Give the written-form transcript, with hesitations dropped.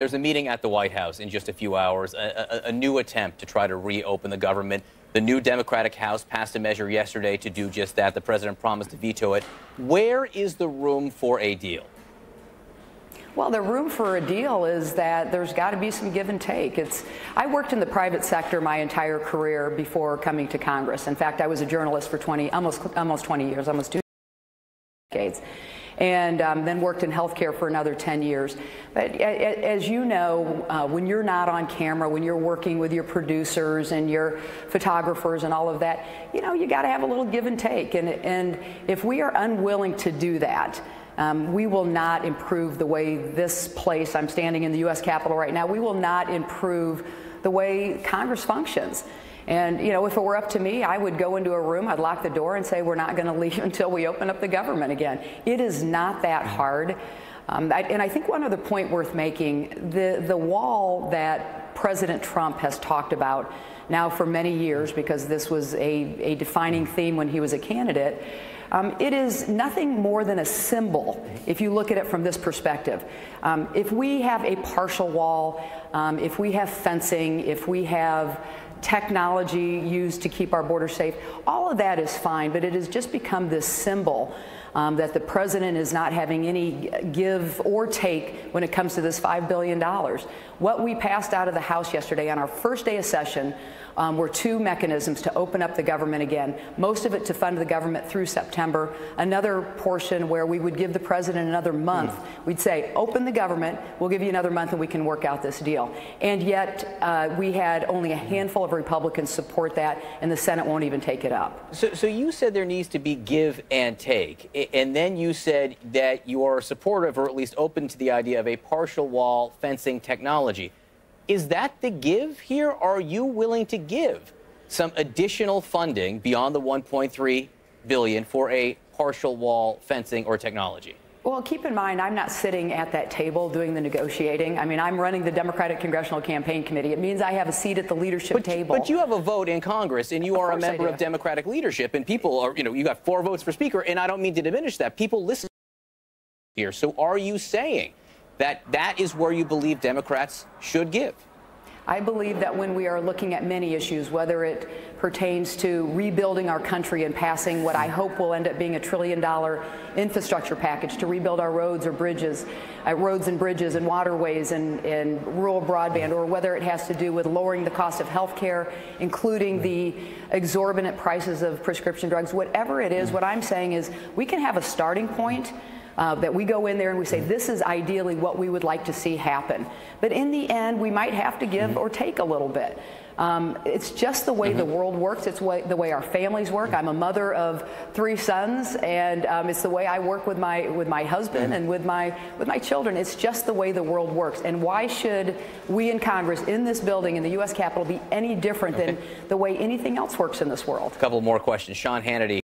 There's a meeting at the White House in just a few hours, a new attempt to try to reopen the government. The new Democratic House passed a measure yesterday to do just that. The president promised to veto it. Where is the room for a deal? Well, the room for a deal is that there's got to be some give and take. I worked in the private sector my entire career before coming to Congress. In fact, I was a journalist for almost 20 years, almost 2 decades. And then worked in healthcare for another 10 years. But as you know, when you're not on camera, when you're working with your producers and your photographers and all of that, you know, you got to have a little give and take. And if we are unwilling to do that, we will not improve the way this place, I'm standing in the U.S. Capitol right now, we will not improve the way Congress functions. And, you know, if it were up to me, I would go into a room, I'd lock the door and say, we're not going to leave until we open up the government again. It is not that hard. And I think one other point worth making, the wall that President Trump has talked about now for many years, because this was a defining theme when he was a candidate, it is nothing more than a symbol if you look at it from this perspective. If we have a partial wall, if we have fencing, if we have technology used to keep our borders safe, all of that is fine, but it has just become this symbol that the president is not having any give or take when it comes to this $5 billion. What we passed out of the House yesterday on our first day of session were 2 mechanisms to open up the government again, most of it to fund the government through September, another portion where we would give the president another month. We'd say, open the government, we'll give you another month and we can work out this deal. And yet we had only a handful of Republicans support that, and the Senate won't even take it up. So you said there needs to be give and take, and then you said that you are supportive, or at least open to the idea of a partial wall fencing technology. Is that the give here? Are you willing to give some additional funding beyond the $1.3 billion for a partial wall fencing or technology? Well, keep in mind, I'm not sitting at that table doing the negotiating. I mean, I'm running the Democratic Congressional Campaign Committee. It means I have a seat at the leadership table. But you have a vote in Congress, and you are a member of Democratic leadership, and people are, you know, you got 4 votes for Speaker, and I don't mean to diminish that. People listen here. So are you saying that that is where you believe Democrats should give? I believe that when we are looking at many issues, whether it pertains to rebuilding our country and passing what I hope will end up being a $1 trillion infrastructure package to rebuild our roads and bridges and waterways and rural broadband, or whether it has to do with lowering the cost of health care, including the exorbitant prices of prescription drugs, whatever it is, what I'm saying is we can have a starting point that we go in there and we say, this is ideally what we would like to see happen. But in the end, we might have to give or take a little bit. It's just the way the world works. It's the way our families work. I'm a mother of 3 sons, and it's the way I work with my husband and with my children. It's just the way the world works. And why should we in Congress, in this building, in the U.S. Capitol, be any different than the way anything else works in this world? A couple more questions. Sean Hannity.